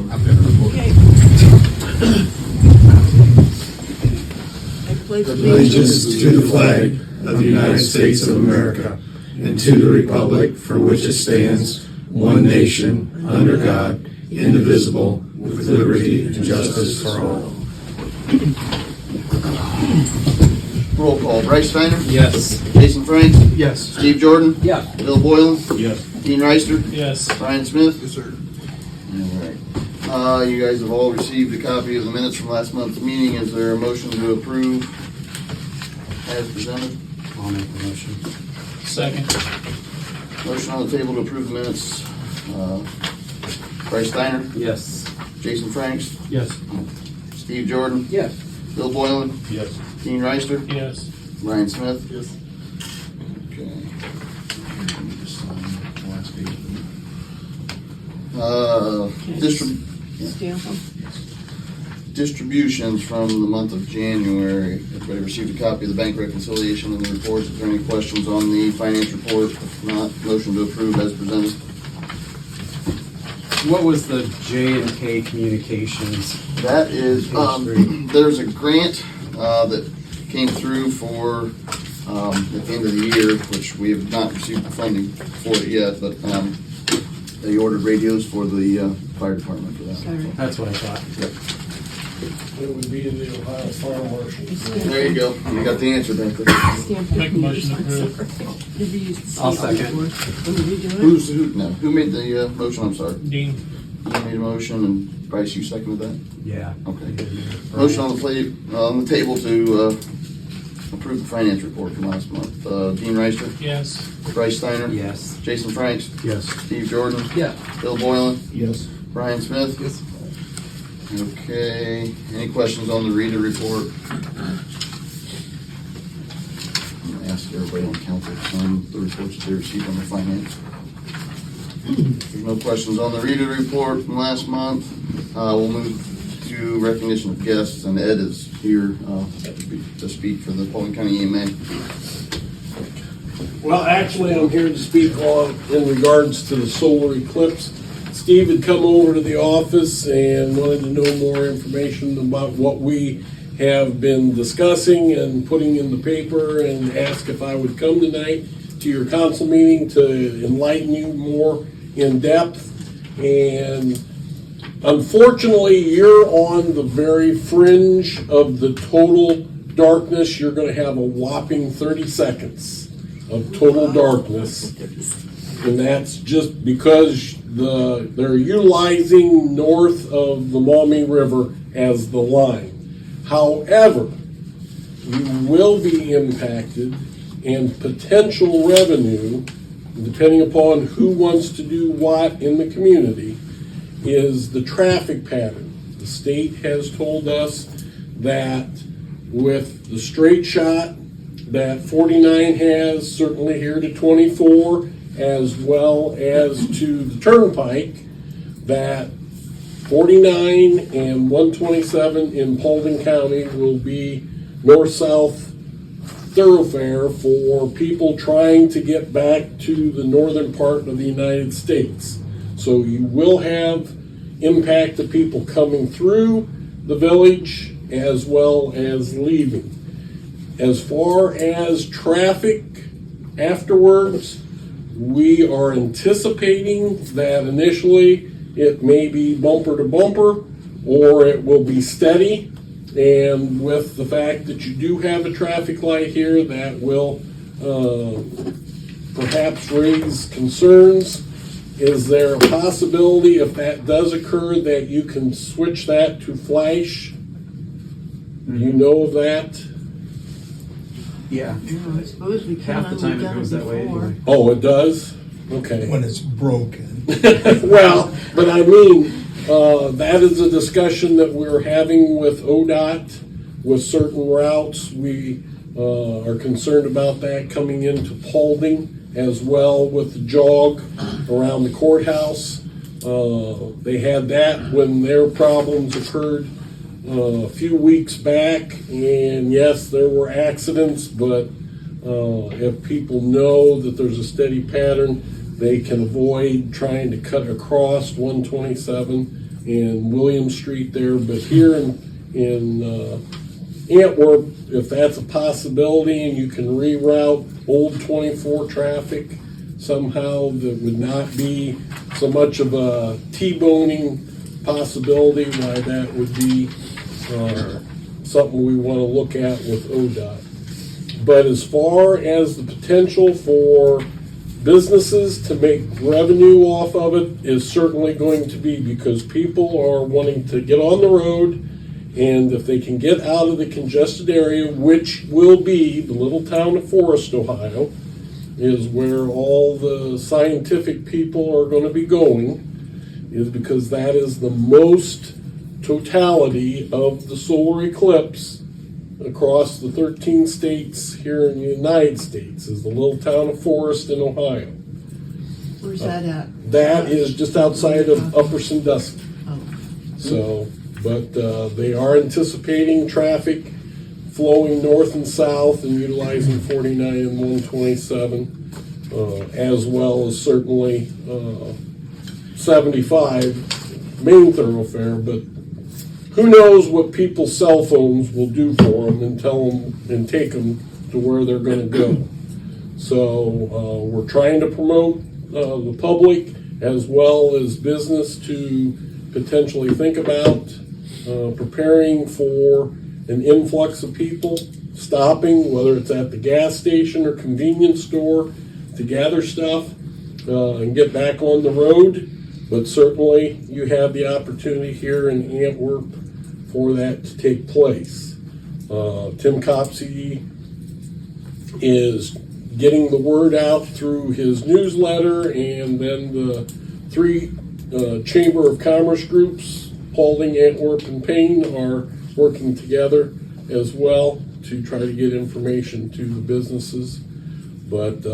Okay. I pledge Allegiance to the flag of the United States of America and to the republic for which it stands, one nation, under God, indivisible, with liberty and justice for all. Roll call. Bryce Steiner? Yes. Jason Franks? Yes. Steve Jordan? Yeah. Bill Boylan? Yes. Dean Reister? Yes. Brian Smith? Yes, sir. All right. You guys have all received a copy of the minutes from last month's meeting. Is there a motion to approve as presented? I'll make the motion. Second. Motion on the table to approve the minutes. Bryce Steiner? Yes. Jason Franks? Yes. Steve Jordan? Yes. Bill Boylan? Yes. Dean Reister? Yes. Brian Smith? Yes. Okay. stamp them. Distributions from the month of January. Everybody received a copy of the bank reconciliation and the reports. Is there any questions on the finance report? If not, motion to approve as presented. What was the J&K Communications? That is, there's a grant that came through for at the end of the year, which we have not received the funding for it yet, but they ordered radios for the fire department for that. Sorry. That's what I thought. Yep. It would be in the Ohio Fire Marshal. There you go. You got the answer back there. Stamp it. Make a motion to approve. Did you use the I'll stamp second. before? When did you do it? Who made the motion? I'm sorry. Dean. You made a motion and Bryce, you seconded that? Yeah. Okay. Motion on the table to approve the finance report from last month. Dean Reister, Yes. Bryce Steiner, Yes. Jason Franks, Yes. Steve Jordan, Yeah. Bill Boylan, Yes. Brian Smith. Yes. Okay. Any questions on the reader report? I'm gonna ask everybody on council to sign the reports that they received on the finance. If there's no questions on the reader report from last month, we'll move to recognition of guests, and Ed is here to speak for the Paulding County EMA. Well, actually, I'm here to speak on, in regards to the solar eclipse. Steve had come over to the office and wanted to know more information about what we have been discussing and putting in the paper, and asked if I would come tonight to your council meeting to enlighten you more in depth. And unfortunately, you're on the very fringe of the total darkness. You're going to have a whopping 30 seconds of total darkness. And that's just because they're utilizing north of the Maumee River as the line. However, you will be impacted, and potential revenue, depending upon who wants to do what in the community, is the traffic pattern. The state has told us that with the straight shot that 49 has, certainly here to 24, as well as to the turnpike, that 49 and 127 in Paulding County will be north-south thoroughfare for people trying to get back to the northern part of the United States. So you will have impact of people coming through the village as well as leaving. As far as traffic afterwards, we are anticipating that initially it may be bumper to bumper, or it will be steady. And with the fact that you do have a traffic light here, that will perhaps raise concerns. Is there a possibility, if that does occur, that you can switch that to flash? Do you know of that? Yeah. I suppose we can. Half the time We've it done goes that way before. anyway. Oh, it does? Okay. When it's broken. Well, but I mean, that is a discussion that we're having with ODOT with certain routes. We are concerned about that coming into Paulding as well with the jog around the courthouse. They had that when their problems occurred a few weeks back, and yes, there were accidents, but if people know that there's a steady pattern, they can avoid trying to cut across 127 and William Street there, but here in Antwerp, if that's a possibility and you can reroute old 24 traffic somehow, that would not be so much of a T-boning possibility, why that would be something we want to look at with ODOT. But as far as the potential for businesses to make revenue off of it is certainly going to be, because people are wanting to get on the road, and if they can get out of the congested area, which will be the little town of Forest, Ohio, is where all the scientific people are going to be going, is because that is the most totality of the solar eclipse across the 13 states here in the United States, is the little town of Forest in Ohio. Where's that at? That is just outside of Upper Sandusky. Oh. So, but they are anticipating traffic flowing north and south and utilizing 49 and 127, as well as certainly 75 main thoroughfare. But who knows what people's cell phones will do for them and tell them and take them to where they're going to go. So we're trying to promote the public as well as business to potentially think about preparing for an influx of people stopping, whether it's at the gas station or convenience store, to gather stuff and get back on the road. But certainly you have the opportunity here in Antwerp for that to take place. Tim Copsey is getting the word out through his newsletter, and then the 3 Chamber of Commerce groups, Paulding, Antwerp, and Payne, are working together as well to try to get information to the businesses. But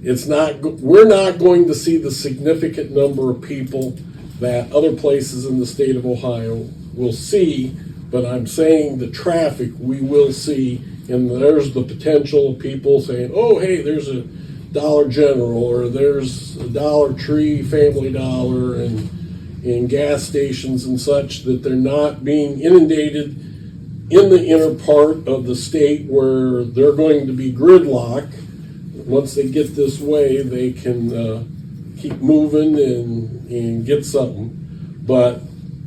we're not going to see the significant number of people that other places in the state of Ohio will see, but I'm saying the traffic we will see, and there's the potential of people saying, oh, hey, there's a Dollar General, or there's a Dollar Tree, Family Dollar, and gas stations and such, that they're not being inundated in the inner part of the state where they're going to be gridlock. Once they get this way, they can keep moving and get something. But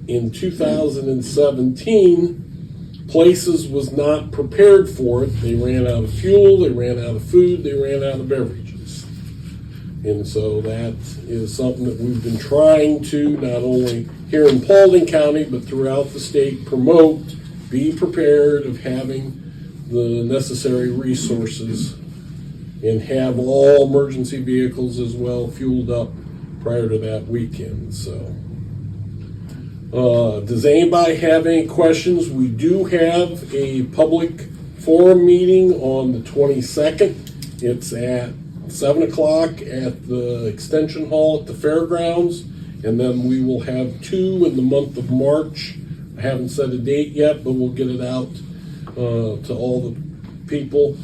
in 2017, Places was not prepared for it. They ran out of fuel, they ran out of food, they ran out of beverages. And so that is something that we've been trying to, not only here in Paulding County, but throughout the state, promote, be prepared of having the necessary resources, and have all emergency vehicles as well fueled up prior to that weekend. So, does anybody have any questions? We do have a public forum meeting on the 22nd. It's at 7 o'clock at the Extension Hall at the Fairgrounds, and then we will have 2 in the month of March. I haven't set a date yet, but we'll get it out to all the people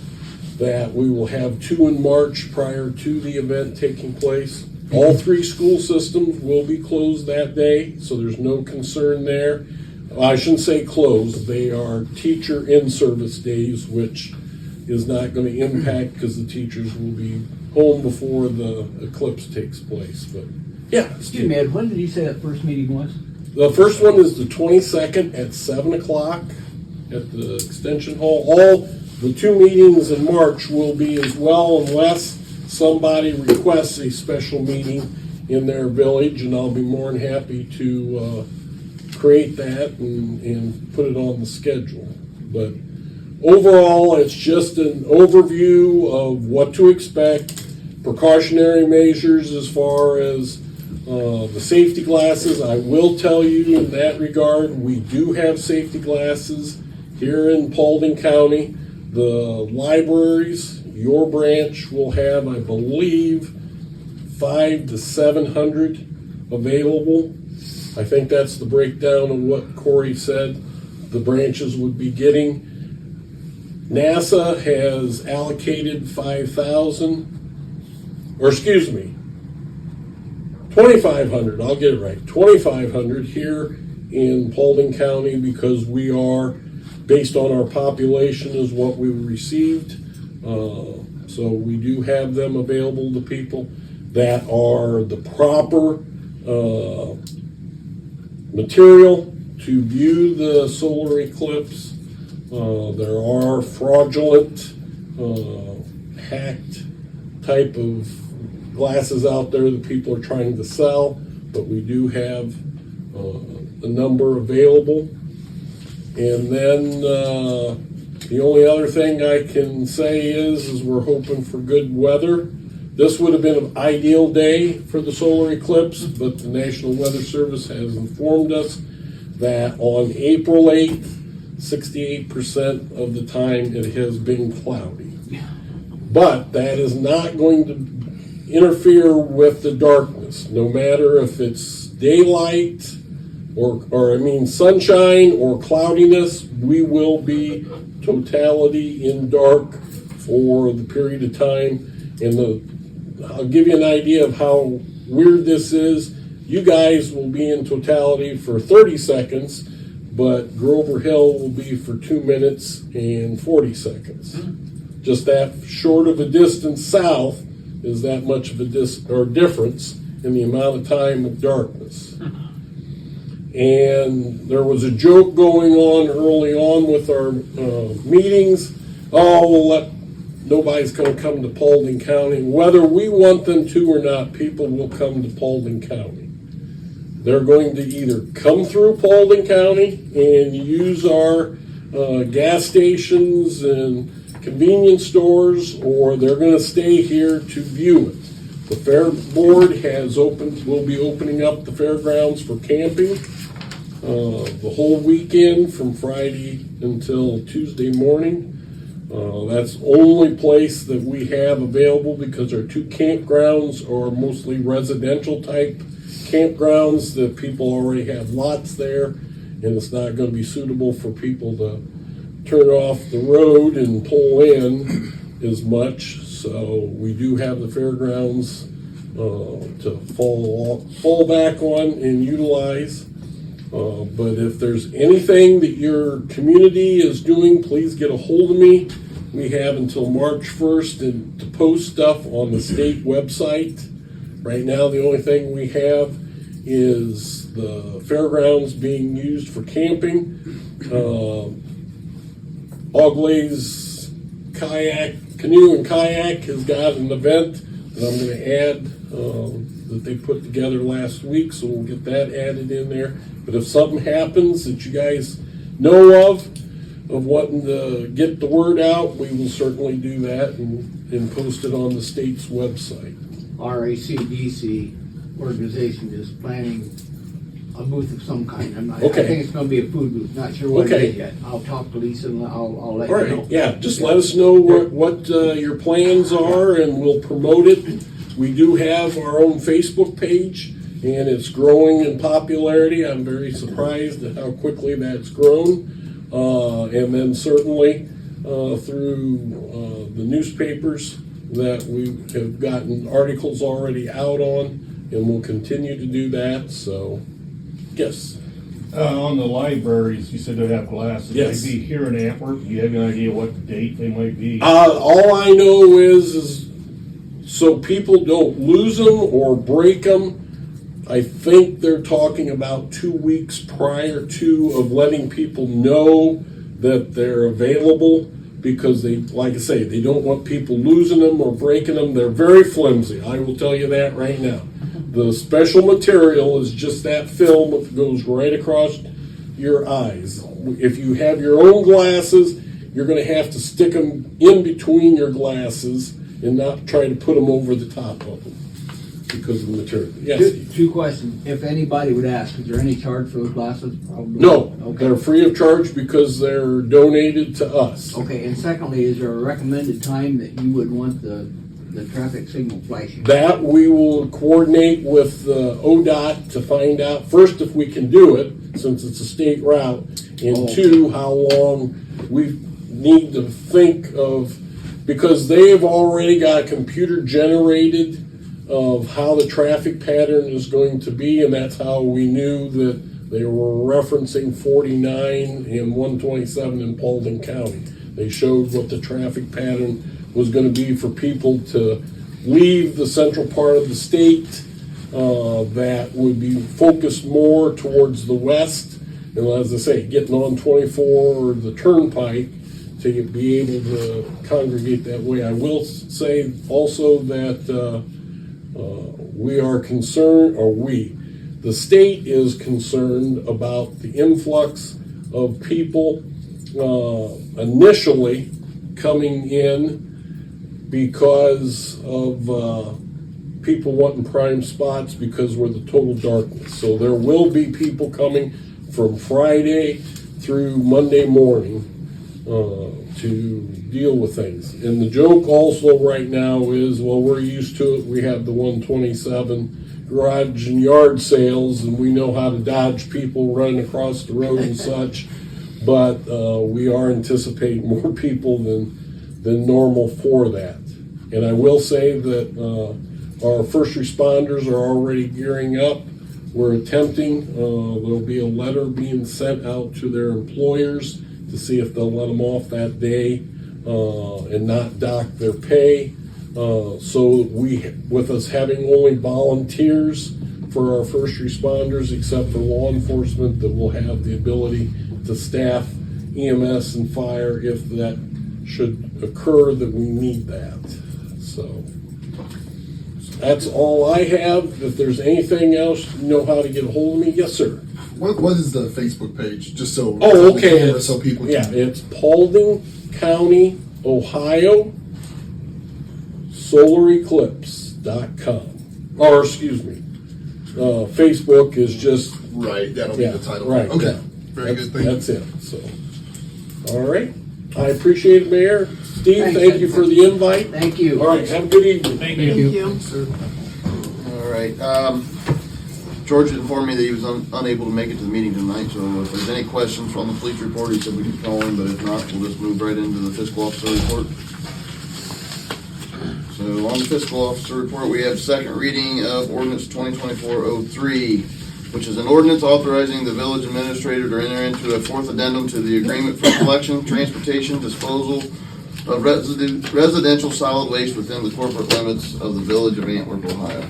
that we will have 2 in March prior to the event taking place. All 3 school systems will be closed that day, so there's no concern there. I shouldn't say closed, they are teacher in-service days, which is not going to impact because the teachers will be home before the eclipse takes place. But yeah. Excuse me, Ed, when did you say that first meeting was? The first one is the 22nd at 7 o'clock at the Extension Hall. All the 2 meetings in March will be as well, unless somebody requests a special meeting in their village, and I'll be more than happy to create that and put it on the schedule. But overall, it's just an overview of what to expect, precautionary measures as far as the safety glasses. I will tell you in that regard, we do have safety glasses here in Paulding County. The libraries, your branch will have, I believe, 500 to 700 available. I think that's the breakdown of what Corey said the branches would be getting. NASA has allocated 5,000, or excuse me, 2,500, I'll get it right, 2,500 here in Paulding County because we are, based on our population is what we received. So we do have them available to people that are the proper material to view the solar eclipse. There are fraudulent, hacked type of glasses out there that people are trying to sell, but we do have a number available. And then the only other thing I can say is we're hoping for good weather. This would have been an ideal day for the solar eclipse, but the National Weather Service has informed us that on April 8th, 68% of the time it has been cloudy. But that is not going to interfere with the darkness, no matter if it's daylight or sunshine or cloudiness. We will be totality in dark for the period of time. And I'll give you an idea of how weird this is. You guys will be in totality for 30 seconds, but Grover Hill will be for 2 minutes and 40 seconds. Just that short of a distance south is that much of a difference in the amount of time of darkness. And there was a joke going on early on with our meetings. Nobody's going to come to Paulding County. Whether we want them to or not, people will come to Paulding County. They're going to either come through Paulding County and use our gas stations and convenience stores, or they're going to stay here to view it. The Fair Board will be opening up the fairgrounds for camping the whole weekend from Friday until Tuesday morning. That's the only place that we have available because our two campgrounds are mostly residential type campgrounds that people already have lots there, and it's not going to be suitable for people to turn off the road and pull in as much. So we do have the fairgrounds to fall back on and utilize. But if there's anything that your community is doing, please get a hold of me. We have until March 1st to post stuff on the state website. Right now, the only thing we have is the fairgrounds being used for camping. Oglaze Canoe and Kayak has got an event that I'm going to add that they put together last week, so we'll get that added in there. But if something happens that you guys know of wanting to get the word out, we will certainly do that and post it on the state's website. Our ACDC organization is planning a booth of some kind. I think it's going to be a food booth. Not sure what it is yet. I'll talk to Lisa and I'll let you know. Yeah, just let us know what your plans are and we'll promote it. We do have our own Facebook page and it's growing in popularity. I'm very surprised at how quickly that's grown. And then certainly through the newspapers that we have gotten articles already out on, and we'll continue to do that. So, yes. On the libraries, you said they have classes. Yes. They be here in Antwerp. Do you have any idea what date they might be? All I know is so people don't lose them or break them. I think they're talking about 2 weeks prior to of letting people know that they're available because they, like I say, they don't want people losing them or breaking them. They're very flimsy. I will tell you that right now. The special material is just that film that goes right across your eyes. If you have your own glasses, you're going to have to stick them in between your glasses and not try to put them over the top of them because of the material. Yes? Two questions. If anybody would ask, is there any charge for those glasses? Probably. No. Okay. They're free of charge because they're donated to us. Okay, and secondly, is there a recommended time that you would want the traffic signal flashing? That we will coordinate with ODOT to find out, first, if we can do it, since it's a state route, and two, how long we need to think of, because they have already got a computer-generated of how the traffic pattern is going to be, and that's how we knew that they were referencing 49 and 127 in Paulding County. They showed what the traffic pattern was going to be for people to leave the central part of the state that would be focused more towards the west, and as I say, getting on 24 or the turnpike to be able to congregate that way. I will say also that we are concerned, the state is concerned about the influx of people initially coming in because of people wanting prime spots because we're the total darkness. So there will be people coming from Friday through Monday morning to deal with things. And the joke also right now is, well, we're used to it. We have the 127 garage and yard sales, and we know how to dodge people running across the road and such. But we are anticipating more people than normal for that. And I will say that our first responders are already gearing up. We're attempting, there'll be a letter being sent out to their employers to see if they'll let them off that day and not dock their pay. So with us having only volunteers for our first responders, except for law enforcement, that will have the ability to staff EMS and fire if that should occur, that we need that. So that's all I have. If there's anything else, you know how to get a hold of me. Yes, sir. What is the Facebook page? Just so okay. So people yeah, can. it's Paulding County, Ohio, SolarEclipse.com. Or excuse me, Facebook is just Right, that'll be the title. Right. Okay. Yeah. Very good. Thank That's it. So, all right. I appreciate it, Mayor. Steve, Thanks. thank you for the invite. Thank you. All right. Have a good evening. Thank you. All right. George informed me that he was unable to make it to the meeting tonight, so if there's any questions from the police report, he said we could call him, but if not, we'll just move right into the fiscal officer report. So on the fiscal officer report, we have second reading of ordinance 2024-03, which is an ordinance authorizing the village administrator to enter into a fourth addendum to the agreement for collection, transportation, disposal of residential solid waste within the corporate limits of the village of Antwerp, Ohio.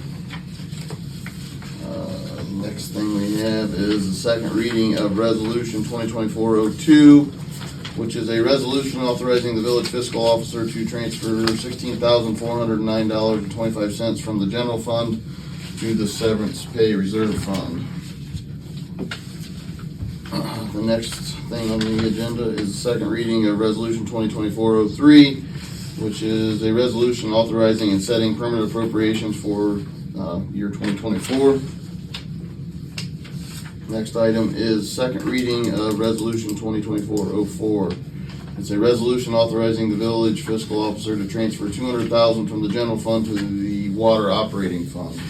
Next thing we have is the second reading of resolution 2024-02, which is a resolution authorizing the village fiscal officer to transfer $16,409.25 from the general fund to the severance pay reserve fund. The next thing on the agenda is the second reading of resolution 2024-03, which is a resolution authorizing and setting permanent appropriations for year 2024. Next item is second reading of resolution 2024-04. It's a resolution authorizing the village fiscal officer to transfer $200,000 from the general fund to the water operating fund.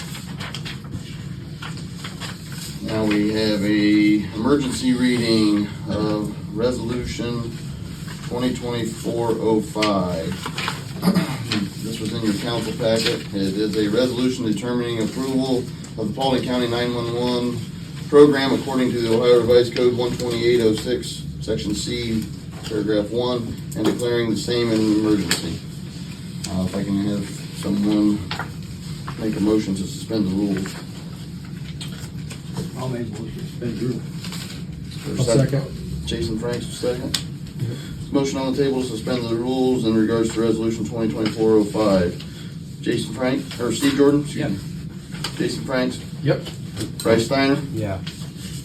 Now we have a emergency reading of resolution 2024-05. This was in your council packet. It is a resolution determining approval of the Paulding County 911 program according to the Ohio Revised Code 12806, Section C, Paragraph 1, and declaring the same an emergency. If I can have someone make a motion to suspend the rules. I'll make a motion to suspend the rules. Second. Jason Franks, second. Motion on the table to suspend the rules in regards to resolution 2024-05. Jason Frank, or Steve Jordan? Excuse me. Jason Franks? Yep. Bryce Steiner? Yeah.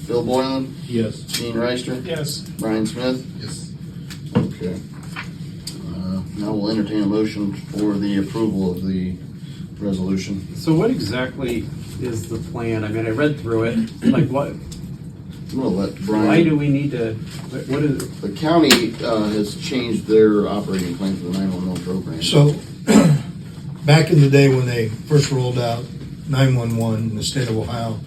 Bill Boylan? Yes. Gene Reister? Yes. Brian Smith? Yes. Okay. Now we'll entertain a motion for the approval of the resolution. So what exactly is the plan? I mean, I read through it. Like what? I'm gonna let Brian. Why do we need to? What is? The county has changed their operating plan for the 911 program. So, back in the day when they first rolled out 911 in the state of Ohio,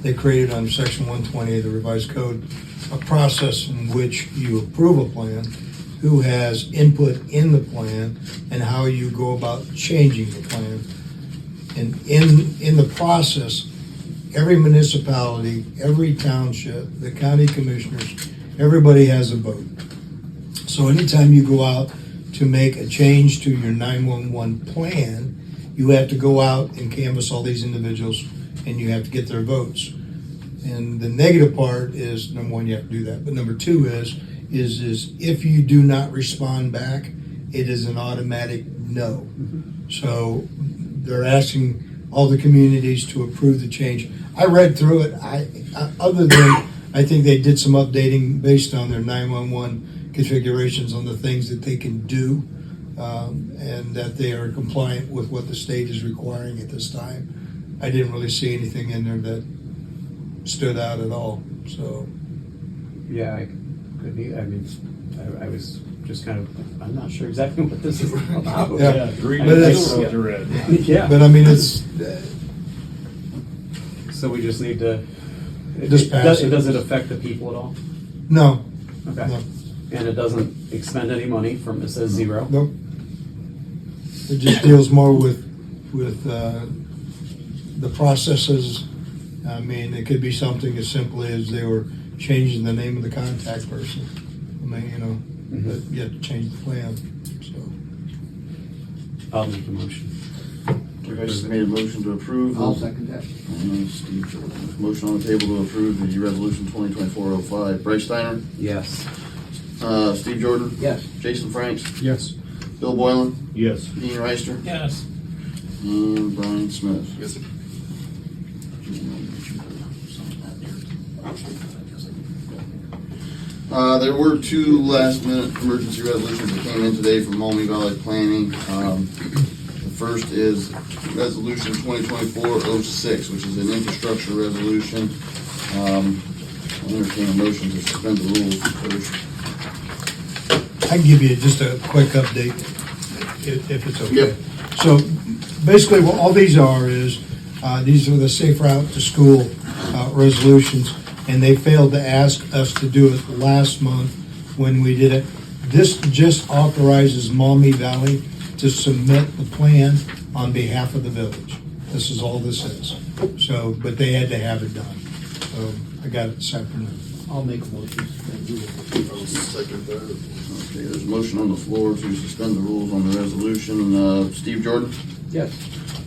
they created under Section 120 of the Revised Code a process in which you approve a plan, who has input in the plan, and how you go about changing the plan. And in the process, every municipality, every township, the county commissioners, everybody has a vote. So anytime you go out to make a change to your 911 plan, you have to go out and canvass all these individuals and you have to get their votes. And the negative part is, number one, you have to do that. But number two is if you do not respond back, it is an automatic no. So they're asking all the communities to approve the change. I read through it. Other than I think they did some updating based on their 911 configurations on the things that they can do, and that they are compliant with what the state is requiring at this time. I didn't really see anything in there that stood out at all. So Yeah, I could be, I mean, I was just kind of, I'm not sure exactly what this is about. Yeah. Read But the it's- paper read. Yeah, but I mean, it's so we just need to, Just pass it. does it affect the people at all? no. Okay. No. And it doesn't expend any money from, it says zero? Nope. It just deals more with the processes. I mean, it could be something as simple as they were changing the name of the contact person. I mean, you know, but you have to change the plan, so. I'll make the motion. Rice made a motion to approve. I'll second that. Steve Jordan. Motion on the table to approve the resolution 2024-05. Bryce Steiner, Yes. Steve Jordan, Yes. Jason Franks, Yes. Bill Boylan, Yes. Dean Reister, Yes. and Brian Smith. Yes, sir. There were two last-minute emergency resolutions that came in today from Maumee Valley Planning. The first is Resolution 2024-06, which is an infrastructure resolution. I'll entertain a motion to suspend the rules first. I can give you just a quick update if it's okay. Yep. So basically what all these are is, these are the Safe Route to School resolutions, and they failed to ask us to do it last month when we did it. This just authorizes Maumee Valley to submit the plan on behalf of the village. This is all this is. So, but they had to have it done. So I got it this afternoon. I'll make a motion to suspend the rules. I'll second that. Okay, there's a motion on the floor to suspend the rules on the resolution. Steve Jordan, Yes.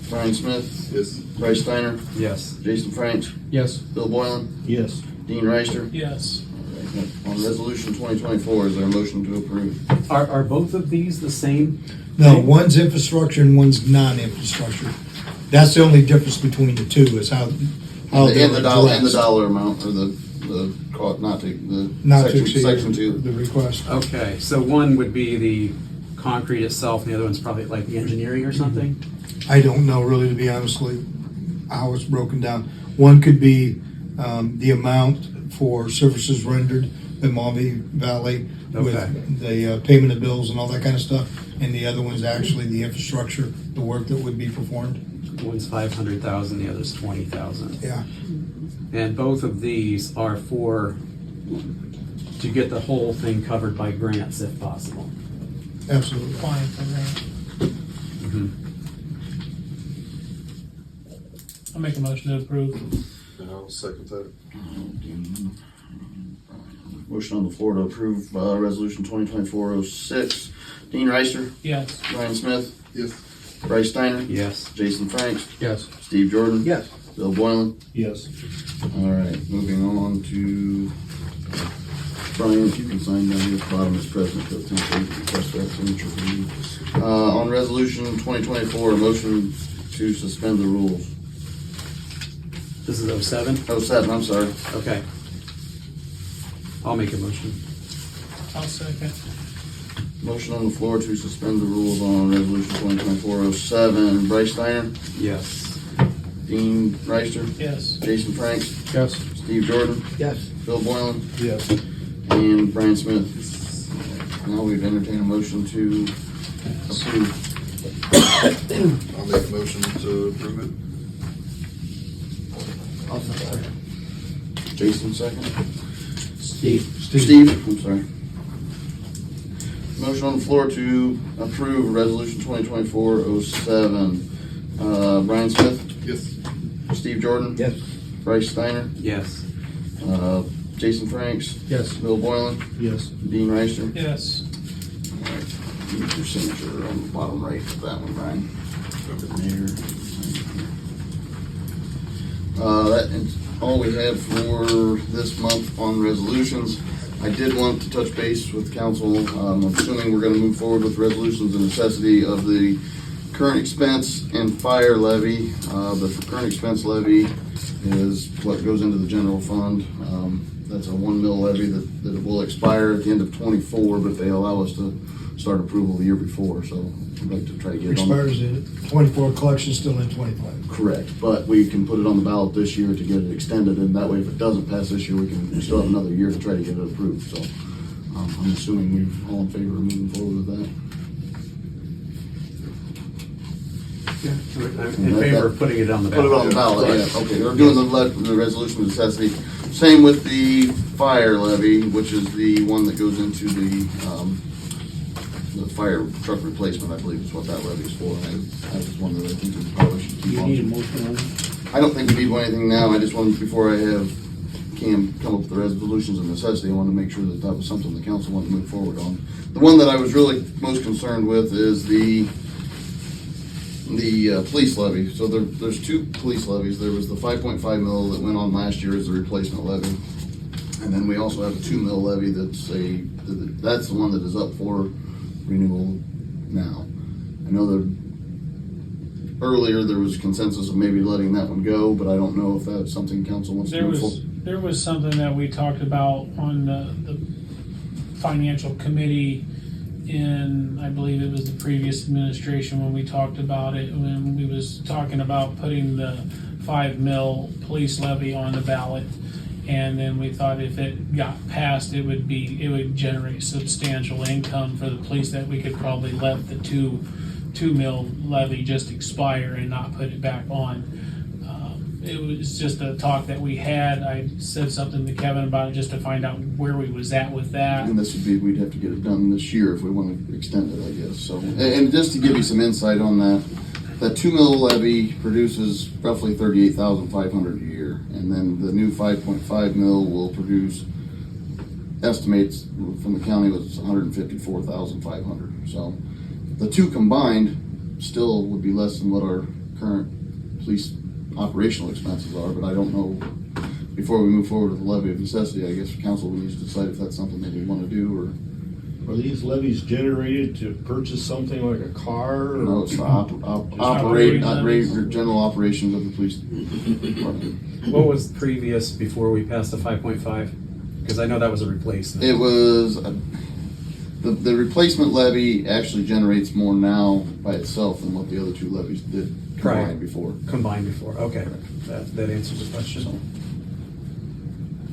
Brian Smith, Yes. Bryce Steiner, Yes. Jason Franks, Yes. Bill Boylan, Yes. Dean Reister. Yes. On resolution 2024, is there a motion to approve? Are both of these the same? No, one's infrastructure and one's non-infrastructure. That's the only difference between the two is how they're And the addressed. dollar amount, or the not to, the Not to section, exceed section two. the request. Okay, so one would be the concrete itself, and the other one's probably like the engineering or something? I don't know really, to be honestly, how it's broken down. One could be the amount for services rendered in Maumee Valley Okay. with the payment of bills and all that kind of stuff. And the other one's actually the infrastructure, the work that would be performed. One's 500,000, the other's 20,000. Yeah. And both of these are for, to get the whole thing covered by grants if possible. Absolutely. I'll make a motion to approve. And I'll second that. Motion on the floor to approve resolution 2024-06. Dean Reister, Yes. Brian Smith, Yes. Bryce Steiner, Yes. Jason Franks, Yes. Steve Jordan, Yes. Bill Boylan. Yes. All right, moving on to Brian, if you can sign down here at the bottom as president, because I think they request that signature for you. On resolution 2024, a motion to suspend the rules. This is 07? 07, I'm sorry. Okay. I'll make a motion. I'll second. Motion on the floor to suspend the rules on resolution 2024-07. Bryce Steiner, Yes. Dean Reister, Yes. Jason Franks, Yes. Steve Jordan, Yes. Bill Boylan, Yes. and Brian Smith. Now we've entertained a motion to approve. I'll make a motion to approve it. I'll second. Jason second. Steve. Steve, I'm sorry. Motion on the floor to approve resolution 2024-07. Brian Smith, Yes. Steve Jordan, Yes. Bryce Steiner, Yes. Jason Franks, Yes. Bill Boylan, Yes. Dean Reister. Yes. Need your signature on the bottom right of that one, Brian. Mayor. That is all we have for this month on resolutions. I did want to touch base with council. I'm assuming we're gonna move forward with resolutions of necessity of the current expense and fire levy. The current expense levy is what goes into the general fund. That's a 1 mil levy that will expire at the end of '24, but they allow us to start approval the year before, so I'd like to try to get it on. Expires in 24, collection still in 25. Correct, but we can put it on the ballot this year to get it extended, and that way if it doesn't pass this year, we still have another year to try to get it approved, so. I'm assuming we're all in favor of moving forward with that. I'm in favor of putting it on the Put it on the ballot. ballot, yeah, okay, we're doing the resolution of necessity. Same with the fire levy, which is the one that goes into the fire truck replacement, I believe is what that levy is for. I was one that I think we probably should Do keep you need a on. motion on it? I don't think we need anything now, I just wanted, before I have Cam come up with the resolutions of necessity, I wanted to make sure that that was something the council wanted to move forward on. The one that I was really most concerned with is the police levy. So there's two police levies. There was the 5.5 mil that went on last year as the replacement levy. And then we also have a 2 mil levy that's the one that is up for renewal now. I know that earlier there was consensus of maybe letting that one go, but I don't know if that's something council wants to move forward. There was something that we talked about on the financial committee in, I believe it was the previous administration when we talked about it, when we was talking about putting the 5 mil police levy on the ballot. And then we thought if it got passed, it would generate substantial income for the police, that we could probably let the 2 mil levy just expire and not put it back on. It was just a talk that we had. I said something to Kevin about it just to find out where we was at with that. And we'd have to get it done this year if we want to extend it, I guess. So, and just to give you some insight on that 2 mil levy produces roughly 38,500 a year, and then the new 5.5 mil will produce estimates from the county was 154,500. So, the two combined still would be less than what our current police operational expenses are, but I don't know. Before we move forward with the levy of necessity, I guess council will need to decide if that's something that we want to do, or. Are these levies generated to purchase something like a car? Or? No, it's to operate general operations of the police department. What was previous before we passed the 5.5? Because I know that was a replacement. It was, the replacement levy actually generates more now by itself than what the other two levies did combined before. Combined before, okay. That answers the question.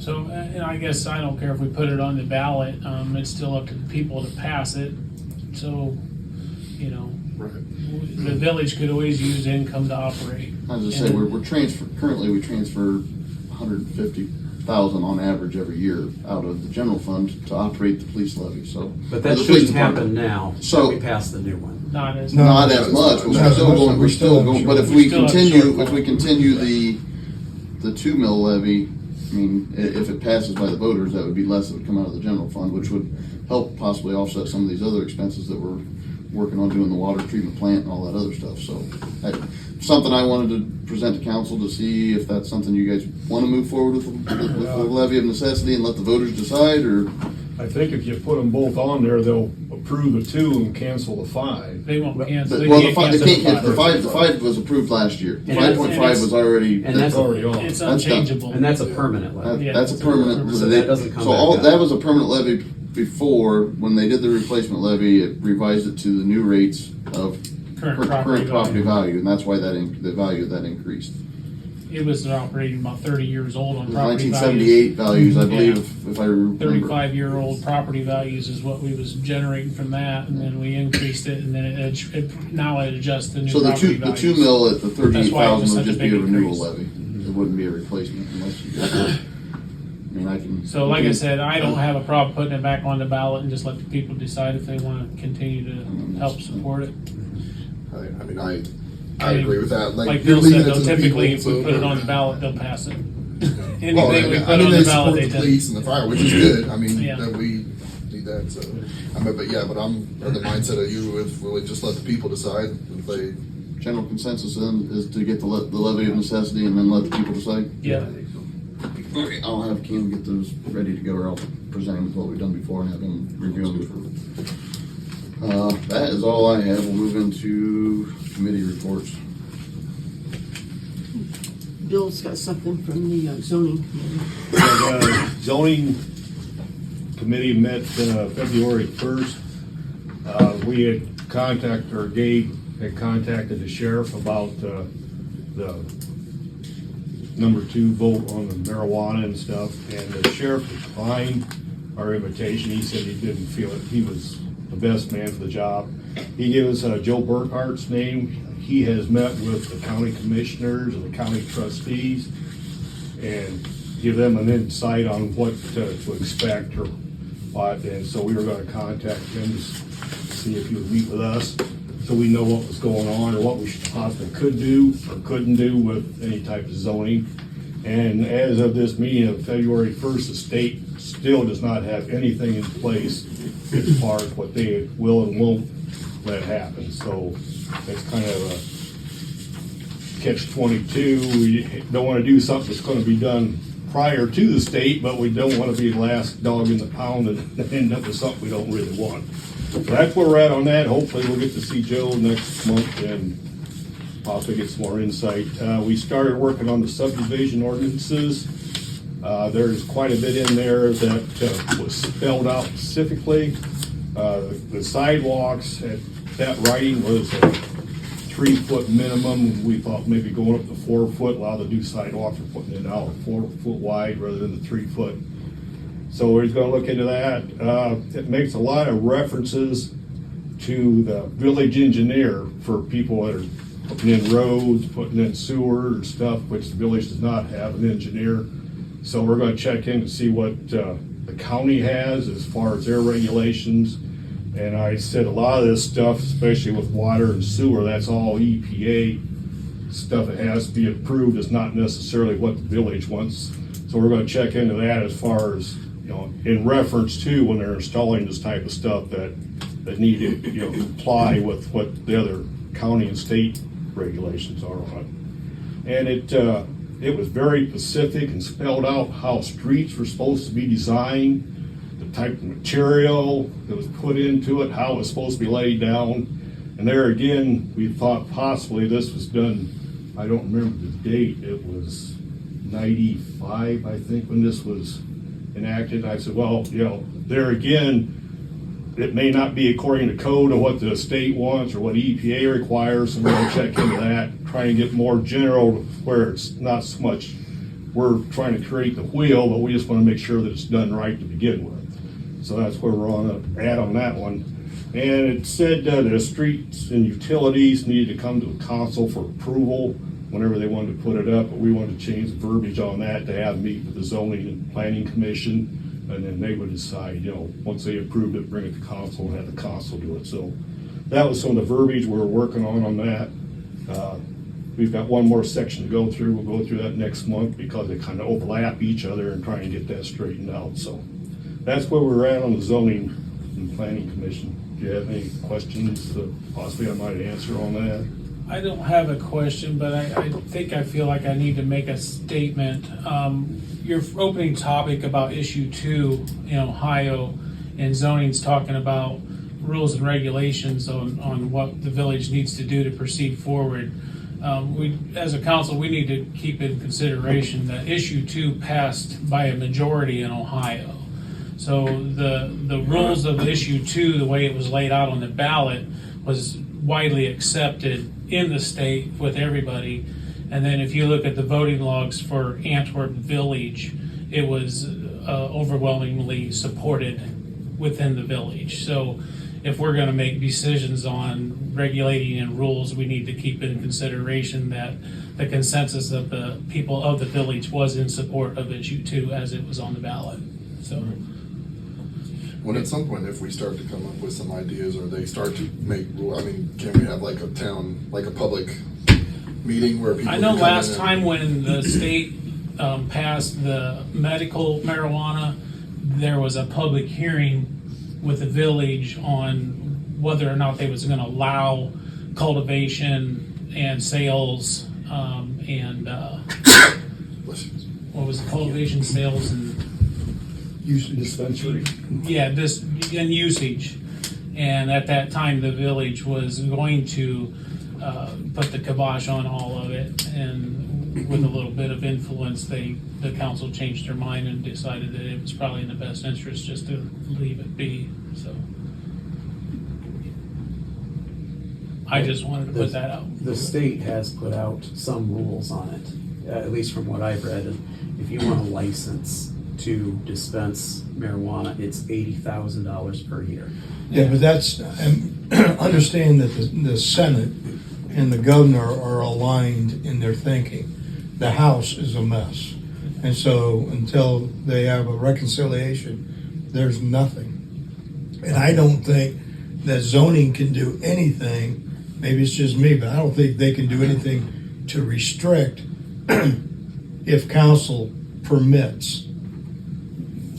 So, and I guess I don't care if we put it on the ballot, it's still up to the people to pass it. So, you know, the village could always use income to operate. As I say, currently we transfer 150,000 on average every year out of the general fund to operate the police levy, so. But that the police shouldn't happen department. now, So- we pass the new one. Not as Not as much, but we're still going, but if we still have continue shortfall. the 2 mil levy, I mean, if it passes by the voters, that would be less that would come out of the general fund, which would help possibly offset some of these other expenses that we're working on doing the water treatment plant and all that other stuff, so. Something I wanted to present to council to see if that's something you guys want to move forward with the levy of necessity and let the voters decide, or? I think if you put them both on there, they'll approve the 2 and cancel the 5. They won't cancel. They Well, can't cancel the 5 was approved last year. And 5.5 was already. And that's already on. It's That's done. unchangeable. And that's a permanent levy. Yeah. That's a permanent. So that doesn't come back up. That was a permanent levy before. When they did the replacement levy, it revised it to the new rates of Current current property value. value, and that's why the value of that increased. It was operating about 30 years old on It was property 1978 values, I believe, Yeah. if I remember. 35-year-old property values is what we was generating from that, and then we increased it, and then now it adjusts the new So the property 2 values. mil at the That's why it was 38,000 would such a just be big a renewal increase. levy. It wouldn't be a replacement unless you. I mean, I can. So like I said, I don't have a problem putting it back on the ballot and just let the people decide if they want to continue to help support it. I agree with that. Like you're Bill leaving said, it to they'll the typically, people, if we so put it on the they're- ballot, they'll pass it. Anything Well, we put I mean, on they the support ballot, the they tend. police and the fire, which is good. I mean, Yeah. that we need that. So, but I'm of the mindset of you. If we just let the people decide, if they General consensus then is to get the levy of necessity and then let the people decide. Yeah. Okay, I'll have Kim get those ready to go, or I'll present them with what we've done before and have him review them. That is all I have. We'll move into committee reports. Bill's got something from the zoning committee. The zoning committee met February 1st. We had contacted, or Gabe had contacted the sheriff about the number 2 vote on the marijuana and stuff, and the sheriff declined our invitation. He said he didn't feel it. He was the best man for the job. He gave us Joe Burkhart's name. He has met with the county commissioners and the county trustees and give them an insight on what to expect or what. And so we were going to contact him to see if he would meet with us so we know what was going on or what we possibly could do or couldn't do with any type of zoning. And as of this meeting of February 1st, the state still does not have anything in place as far as what they will and won't let happen. So it's kind of a catch-22. We don't want to do something that's going to be done prior to the state, but we don't want to be the last dog in the pound and end up with something we don't really want. So that's where we're at on that. Hopefully we'll get to see Joe next month and possibly get some more insight. We started working on the subdivision ordinances. There's quite a bit in there that was spelled out specifically. The sidewalks, that writing was a 3-foot minimum. We thought maybe going up to 4 foot, a lot of the new sidewalks are putting it out 4 foot wide rather than the 3 foot. So we're going to look into that. It makes a lot of references to the village engineer for people that are putting in roads, putting in sewer and stuff, which the village does not have an engineer. So we're going to check in to see what the county has as far as their regulations. And I said a lot of this stuff, especially with water and sewer, that's all EPA stuff that has to be approved. It's not necessarily what the village wants. So we're going to check into that as far as, in reference to when they're installing this type of stuff that need to, comply with what the other county and state regulations are on it. And it was very specific and spelled out how streets were supposed to be designed, the type of material that was put into it, how it was supposed to be laid down. And there again, we thought possibly this was done, I don't remember the date, it was 95, I think, when this was enacted. I said, well, there again, it may not be according to code of what the state wants or what EPA requires, so we're going to check into that, try and get more general where it's not so much we're trying to create the wheel, but we just want to make sure that it's done right to begin with. So that's where we're on that one. And it said the streets and utilities needed to come to the council for approval whenever they wanted to put it up, but we wanted to change the verbiage on that to have meet with the zoning and planning commission. And then they would decide, once they approved it, bring it to council and have the council do it. So that was some of the verbiage we're working on that. We've got one more section to go through. We'll go through that next month because they kind of overlap each other and try and get that straightened out. So that's where we're at on the zoning and planning commission. Do you have any questions that possibly I might answer on that? I don't have a question, but I think I feel like I need to make a statement. Your opening topic about issue 2 in Ohio and zoning's talking about rules and regulations on what the village needs to do to proceed forward. We, as a council, we need to keep in consideration that issue 2 passed by a majority in Ohio. So the rules of issue 2, the way it was laid out on the ballot, was widely accepted in the state with everybody. And then if you look at the voting logs for Antwerp Village, it was overwhelmingly supported within the village. So if we're going to make decisions on regulating and rules, we need to keep in consideration that the consensus of the people of the village was in support of issue 2 as it was on the ballot. So. When at some point, if we start to come up with some ideas or they start to make rules, can we have like a town, like a public meeting where people? I know can come in last and- time when the state passed the medical marijuana, there was a public hearing with the village on whether or not they was gonna allow cultivation and sales, and, what was it, cultivation, sales, and Dispensary. yeah, this, and usage. And at that time, the village was going to put the kibosh on all of it, and with a little bit of influence, the council changed their mind and decided that it was probably in the best interest just to leave it be, so. I just wanted to put that out. The state has put out some rules on it, at least from what I've read. And if you want a license to dispense marijuana, it's $80,000 per year. Yeah, but that's, understand that the Senate and the governor are aligned in their thinking. The House is a mess. And so until they have a reconciliation, there's nothing. And I don't think that zoning can do anything, maybe it's just me, but I don't think they can do anything to restrict if council permits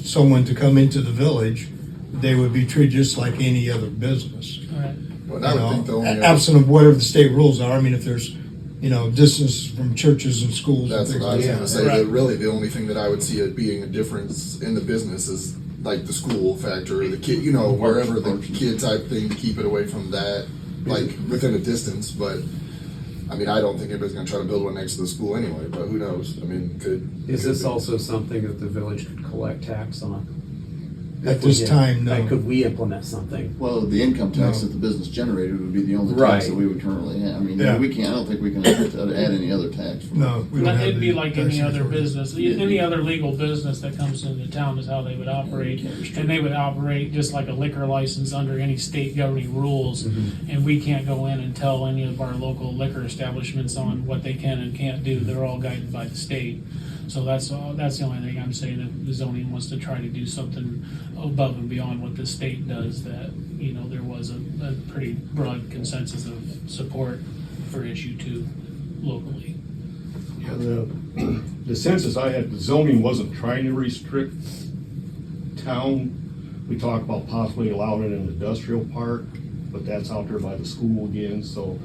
someone to come into the village, they would be treated just like any other business. Right. But I would think the only other- Absent of whatever the state rules are. I mean, if there's, distance from churches and schools and That's things what I was like gonna that. say, Right. that really the only thing that I would see it being a difference in the business is like the school factor, or the kid, wherever the kid type thing, to keep it away from that, like within a distance, but I mean, I don't think anybody's gonna try to build one next to the school anyway, but who knows? I mean, Is this be. also something that the village could collect tax on? At this time, no. Like, could we implement something? Well, the income tax No. that the business generated would be the only tax Right. that we would currently have. I mean, Yeah. I don't think we can add any other tax. No, we don't have It'd be the like any taxing other authority. business, any other legal business that comes into town is how they would operate. And they would operate just like a liquor license under any state governing rules. And we can't go in and tell any of our local liquor establishments on what they can and can't do. They're all guided by the state. So that's the only thing I'm saying, that the zoning wants to try to do something above and beyond what the state does, that, there was a pretty broad consensus of support for issue 2 locally. Yeah, the census I had, the zoning wasn't trying to restrict town. We talked about possibly allowing it in the industrial park, but that's out there by the school again, so.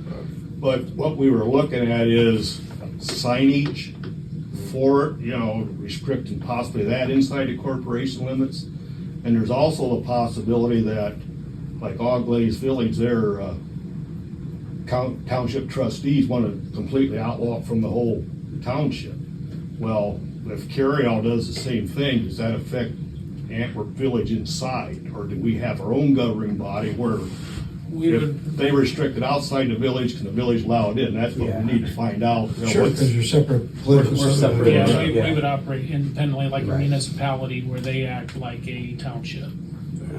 But what we were looking at is signage for it, restricting possibly that inside the corporation limits. And there's also the possibility that, like Oglaze Village, their township trustees want to completely outlaw it from the whole township. Well, if Carryall does the same thing, does that affect Antwerp Village inside? Or do we have our own governing body where We if would, they restrict it outside the village, can the village allow it in? That's what Yeah. we need to find out. Sure, because you're separate political. We're separate. yeah, Yeah. we would operate independently like a Right. municipality where they act like a township.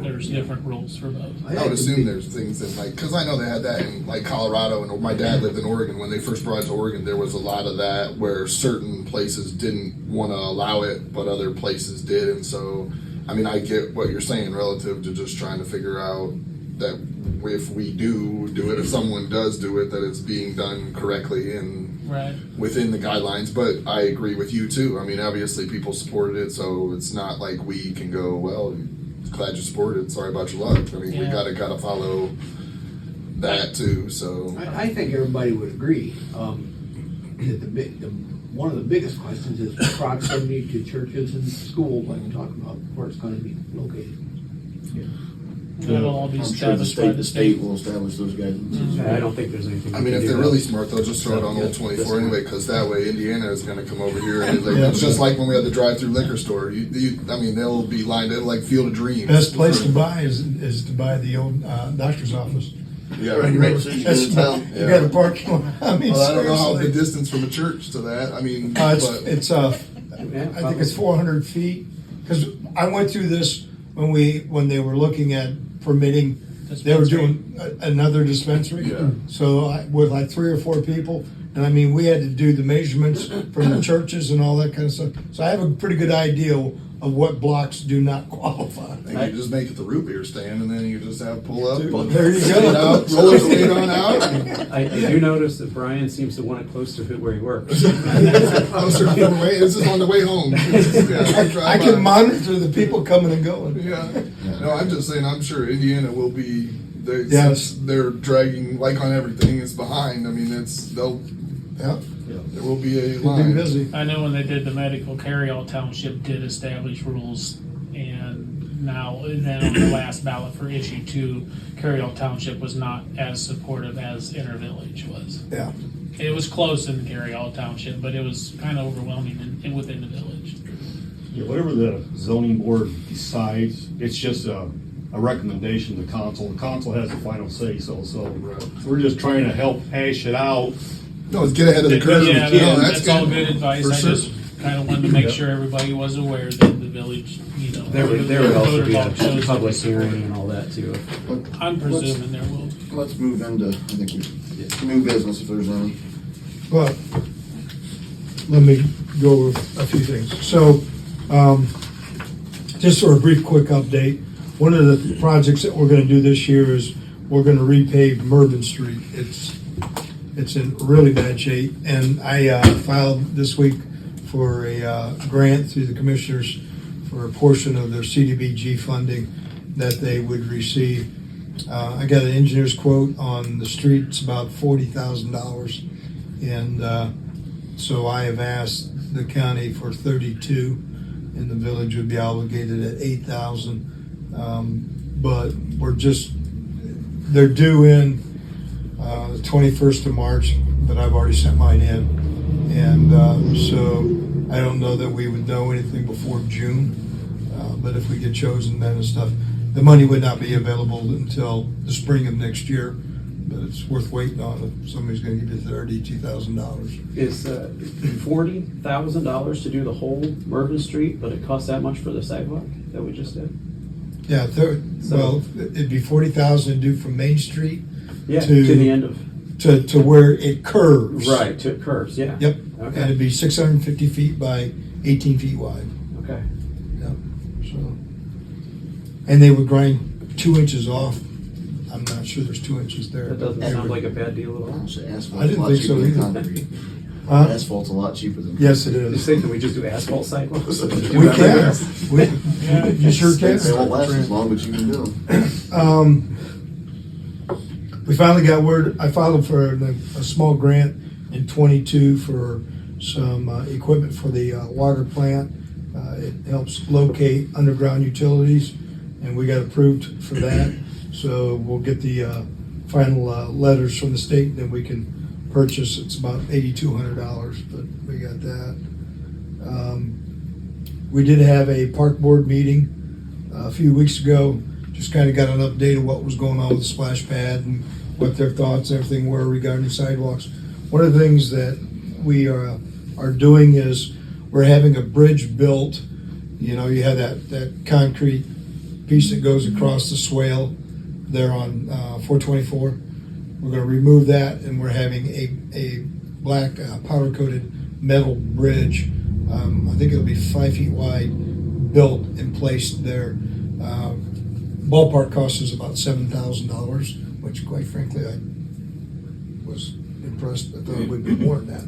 There's different rules for both. I would assume there's things in cause I know they had that in like Colorado, and my dad lived in Oregon. When they first brought it to Oregon, there was a lot of that where certain places didn't wanna allow it, but other places did, and so, I mean, I get what you're saying relative to just trying to figure out that if we do it, if someone does do it, that it's being done correctly and Right. within the guidelines. But I agree with you too. I mean, obviously people supported it, so it's not like we can go, well, glad you supported it, sorry about your luck. I mean, we Yeah. gotta follow that too, so. I think everybody would agree, that one of the biggest questions is proximity to churches and schools, like we talked about, where it's gonna be located. That'll all be I'm sure established by the state. will establish those guidelines. I don't think there's anything. I we mean, can if do they're really about- smart, they'll just throw it on Yeah. Old 24 anyway, because that way Indiana is gonna come over here, and Yeah. it's just like when we had the drive-through liquor store. I mean, they'll be lined up like Field of Dreams. Best place to buy is to buy the old doctor's office. Yeah, Right, right. so you That's can tell. you got a parking lot. I mean, Well, I don't know how the seriously. distance from a church to that. I mean, It's, but it's I think it's 400 feet, because I went through this when they were looking at permitting, they were doing another dispensary. Yeah. So with like 3 or 4 people, and I mean, we had to do the measurements from the churches and all that kind of stuff. So I have a pretty good idea of what blocks do not qualify. And you just make it the root beer stand, and then you just have pull up. There you Skate go. out, roller skate on out. and I do notice that Brian seems to want it close to where he works. Closer to the way. This is on the way home. Yeah, I can monitor the people coming and going. Yeah. No, I'm just saying. I'm sure Indiana will be. Yes. Since they're dragging like on everything is behind. I mean, Yeah, there will be a we'll be line. busy. I know when they did the medical, Cary-All Township did establish rules, and now, then on the last ballot for issue 2, Cary-All Township was not as supportive as Intervillage was. Yeah. It was close in Cary-All Township, but it was kind of overwhelming within the village. Yeah, whatever the zoning board decides, it's just a recommendation to council. The council has the final say, so we're just trying to help hash it out. No, let's get ahead of the curve. Yeah, No, that's all good advice. For I sure. just kind of wanted to make sure everybody was aware that the village, There would also be voter a log shows public that hearing and all that too. I'm presuming there will. Let's move into, I think, new business if there's any. Well, let me go over a few things. So, just for a brief, quick update, one of the projects that we're going to do this year is we're going to repave Mervyn Street. It's in really bad shape, and I filed this week for a grant through the commissioners for a portion of their CDBG funding that they would receive. I got an engineer's quote on the street. It's about $40,000. And so I have asked the county for 32, and the village would be obligated at 8,000. But they're due in the 21st of March, but I've already sent mine in. And so I don't know that we would know anything before June. But if we get chosen then and stuff, the money would not be available until the spring of next year. But it's worth waiting on if somebody's going to give you $32,000. Is $40,000 to do the whole Mervyn Street, but it costs that much for the sidewalk that we just did? Yeah, well, it'd be $40,000 to do from Main Street Yeah, to the end of. to where it curves. Right, to it curves, yeah. Yep. And Okay, it'd be 650 feet by 18 feet wide. okay. Yep. So, and they would grind 2 inches off. I'm not sure there's 2 inches there. That doesn't They sound would- like a bad deal at all. Actually, I asphalt's a didn't lot think so cheaper than either. concrete. Huh? Asphalt's a lot cheaper than. Yes, it You is. think that we just do asphalt sidewalks? We can. You sure can. They won't last as long, but you can do them. We finally got word. I filed for a small grant in 22 for some equipment for the water plant. It helps locate underground utilities, and we got approved for that. So we'll get the final letters from the state, and then we can purchase. It's about $8,200, but we got that. We did have a park board meeting a few weeks ago. Just kind of got an update of what was going on with the splash pad and what their thoughts and everything were regarding sidewalks. One of the things that we are doing is we're having a bridge built. You know, you have that concrete piece that goes across the swale there on 424. We're going to remove that, and we're having a black powder coated metal bridge. I think it'll be 5 feet wide, built and placed there. Ballpark cost is about $7,000, which quite frankly I was impressed. I thought it would be more than that.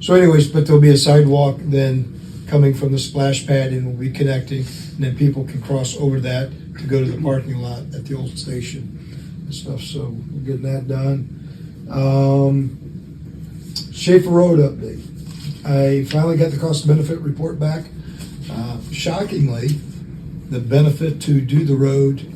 So anyways, but there'll be a sidewalk then coming from the splash pad, and we'll be connecting, and then people can cross over that to go to the parking lot at the old station and stuff. So we're getting that done. Schaefer Road update. I finally got the cost benefit report back. Shockingly, the benefit to do the road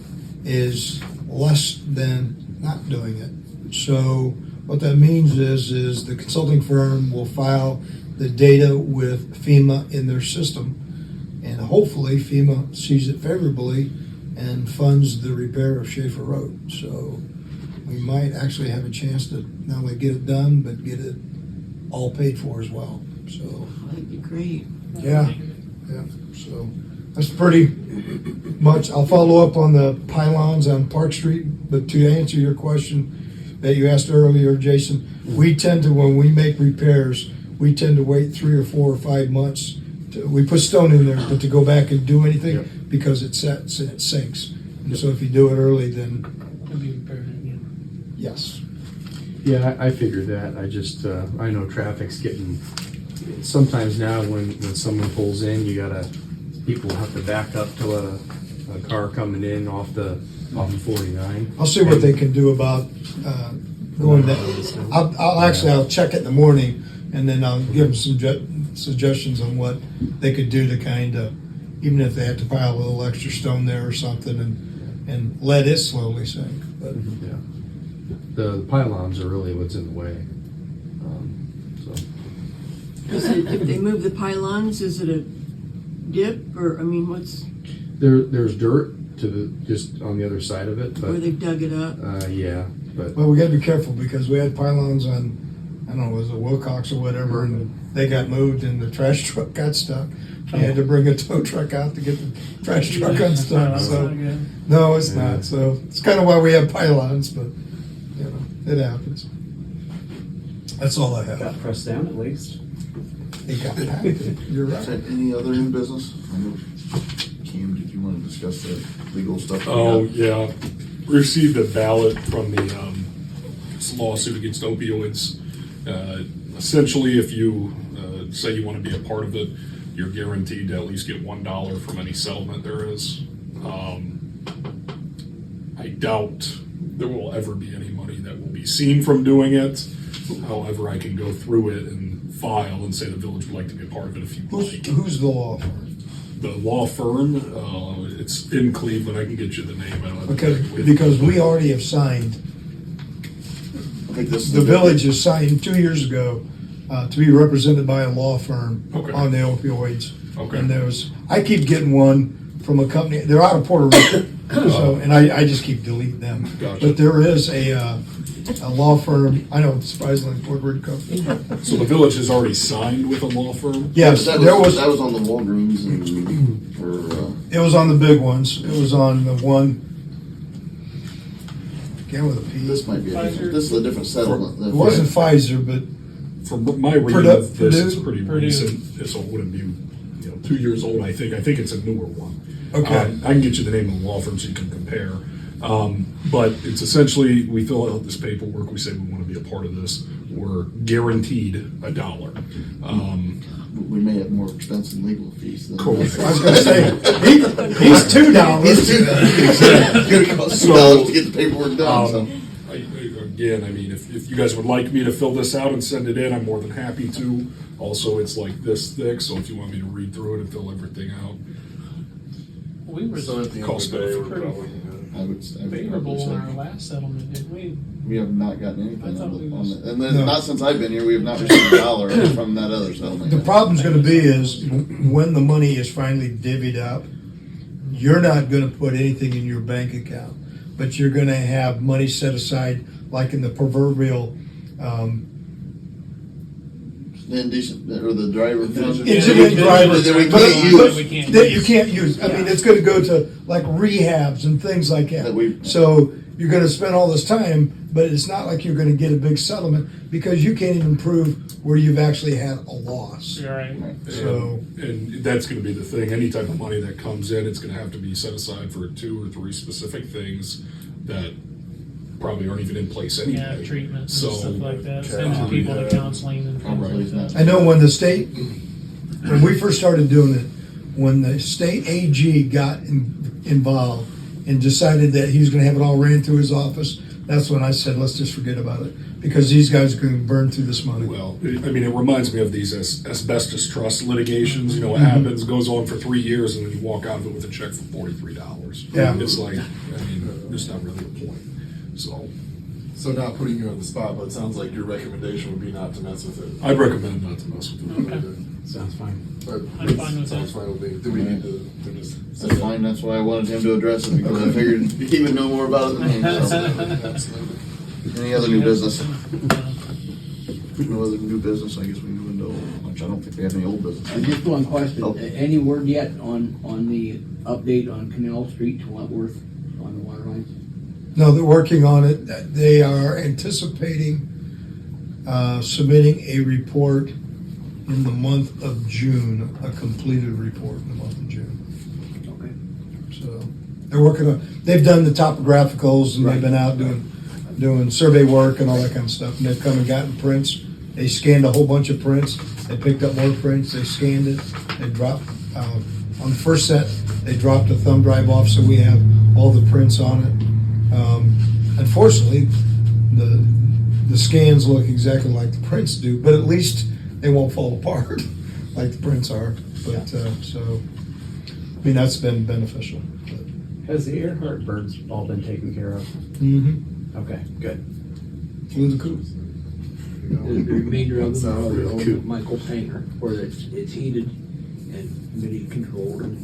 is less than not doing it. So what that means is the consulting firm will file the data with FEMA in their system, and hopefully FEMA sees it favorably and funds the repair of Schaefer Road. So we might actually have a chance to not only get it done, but get it all paid for as well. So That'd be great. yeah. So that's pretty much. I'll follow up on the pylons on Park Street, but to answer your question that you asked earlier, Jason, we tend to, when we make repairs, we tend to wait 3 or 4 or 5 months we put stone in there, but to go back and do Yeah. anything, because it sets and it sinks. And so if you do it early, then It'll be repaired again. yes. Yeah, I figured that. I just, I know traffic's getting, sometimes now when someone pulls in, people have to back up to let a car coming in off the 49. I'll see what they can do about going that. I'll check it in the morning, and then I'll give them some suggestions on what they could do to kind of, even if they have to pile a little extra stone there or something, and let it slowly sink. But Yeah. The pylons are really what's in the way. If they move the pylons, is it a dip, or, I mean, what's, There's dirt just on the other side of it, where but, they've dug it up? yeah, but, well, we got to be careful because we had pylons on, I don't know, was it Wilcox or whatever, and they got moved, and the trash truck got stuck. We had to bring a tow truck out to get the trash truck unstuck. That's So not good. no, it's Yeah. not. So it's kind of why we have pylons, but you know, it happens. That's all I have. got pressed down at least. It got packed. You're Is right. there any other new business? I know, Cam, did you want to discuss the legal stuff? Oh, yeah. Received a ballot from the lawsuit against opioids. Essentially, if you say you want to be a part of it, you're guaranteed to at least get $1 from any settlement there is. I doubt there will ever be any money that will be seen from doing it. However, I can go through it and file and say the village would like to be a part of it if you like. Who's the law firm? The law firm, it's in Cleveland. I can get you the name. I don't have Okay, it with me. because we already have signed. I think this is The village has signed 2 years ago to be represented by a law firm Okay. on the opioids. Okay. And I keep getting one from a company. They're out of Puerto Rico, so and I just keep deleting them. Gotcha. But there is a law firm. I know, surprisingly, Puerto Rico. So the village has already signed with a law firm? Yes, that there was, was. that was on the Walgreens and, or, It was on the big ones. It was on the one. Again with a P. this might be, Pfizer. this is a different settlement. It wasn't Pfizer, but From my reading Purdue- of this, it's Purdue? pretty recent, so it wouldn't be, 2 years old, I think. I think it's a newer one. Okay. I can get you the name of the law firm so you can compare. But it's essentially, we fill out this paperwork, we say we want to be a part of this. We're guaranteed $1. We may have more expensive legal fees than. Cool. I was going to say he's $2. It's gonna cost $2 to get the paperwork done, so. Again, I mean, if you guys would like me to fill this out and send it in, I'm more than happy to. Also, it's like this thick, so if you want me to read through it and fill everything out. We were So at the end of the day, we're probably I would favorable say. on our last settlement, didn't we? We have not gotten anything I thought we on was- it. And then, No. not since I've been here, we have not received $1 from that other settlement. The problem's going to be is when the money is finally divvied up, you're not going to put anything in your bank account, but you're going to have money set aside, like in the proverbial Indecent, or the driver. indigent driver That we but- can't use. but We can't that use. you can't use. I mean, it's going to go to like rehabs and things like that. That we- So you're going to spend all this time, but it's not like you're going to get a big settlement because you can't even prove where you've actually had a loss. You're right. So And that's gonna be the thing, any type of money that comes in, it's gonna have to be set aside for 2 or 3 specific things that probably aren't even in place anyway. Yeah, treatments So, and stuff like that, sending people to counseling and things like that. I know when when we first started doing it, when the state AG got involved and decided that he was going to have it all ran through his office, that's when I said, let's just forget about it because these guys are going to burn through this money. Well, I mean, it reminds me of these asbestos trust litigations, Mm-hmm. what happens, goes on for 3 years, and then you walk out of it with a check for $43. Yeah. It's like, I mean, there's not really a point, so. So not putting you on the spot, but it sounds like your recommendation would be not to mess with it. I'd recommend not to mess with it. Okay. Sounds fine. But I'm fine with sounds that. fine with me. Do we need to just? That's fine, that's why I wanted him to address it, because I figured he would know more about it than me, so. Absolutely. Any other new business? No. No other new business, I guess we move into old, which I don't think we have any old business. Just one question, Oh. any word yet on the update on Canal Street to Wentworth on the water lines? No, they're working on it. They are anticipating submitting a report in the month of June, a completed report in the month of June. Okay. So they're working on, they've done the topographicals and they've been out doing survey work and all that kind of stuff. And they've come and gotten prints. They scanned a whole bunch of prints. They picked up more prints. They scanned it. They dropped, on the first set, they dropped a thumb drive off so we have all the prints on it. Unfortunately, the scans look exactly like the prints do, but at least they won't fall apart like the prints are. But so, I mean, that's been beneficial. Has the Earhart birds all been taken care of? Mm-hmm. Okay, good. Flew the coop. The remainder of them are the old Michael Painter, where it's heated and humidity controlled, and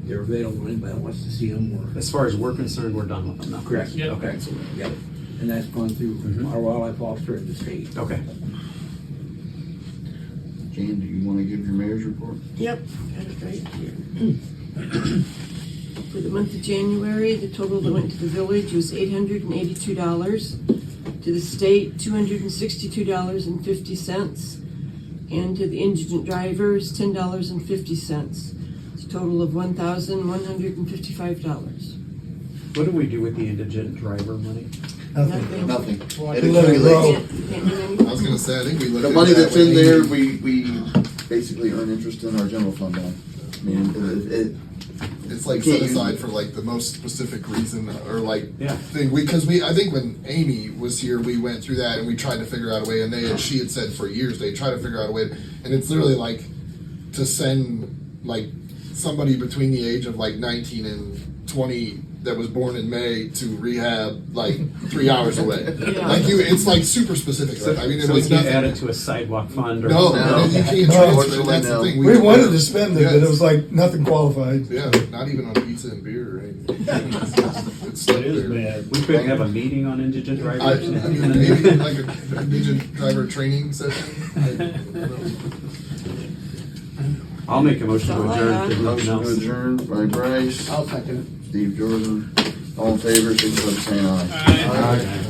they're available. Anybody that wants to see them, or As far as we're concerned, we're done with them now. correct. Yep. Okay. Yep. And that's gone through our wildlife officer in the state. Okay. Jan, do you want to give your mayor's report? Yep, got it right here. For the month of January, the total that went to the village was $882. To the state, $262.50. And to the indigent drivers, $10.50. It's a total of $1,155. What do we do with the indigent driver money? Nothing. Nothing. Let it grow. Can't do anything. I was gonna say, I think we looked The at money that that's when in Amy- there, we basically earn interest in our general fund on. I mean, It's like Can't set use aside it. for like the most specific reason or like Yeah. thing. I think when Amy was here, we went through that and we tried to figure out a way. And she had said for years they try to figure out a way. And it's literally like to send like somebody between the age of like 19 and 20 that was born in May to rehab like 3 hours away. Yeah. Like it's like super specific. So, I mean, it so we was can't nothing. add it to a sidewalk fund or? No, No. you can't No. transfer it. That's the No. thing. We wanted to spend it, but it was like nothing qualified. Yeah, not even on pizza and beer or anything. It's That is bad. We couldn't have a meeting on indigent I drivers? mean, maybe like a indigent driver training session. I'll make a motion to That's all I adjourn. have. if there's nothing motion to else. adjourn by Bryce, I'll second it. Steve Jordan, all in favor, signify by saying aye. Aye. Aye.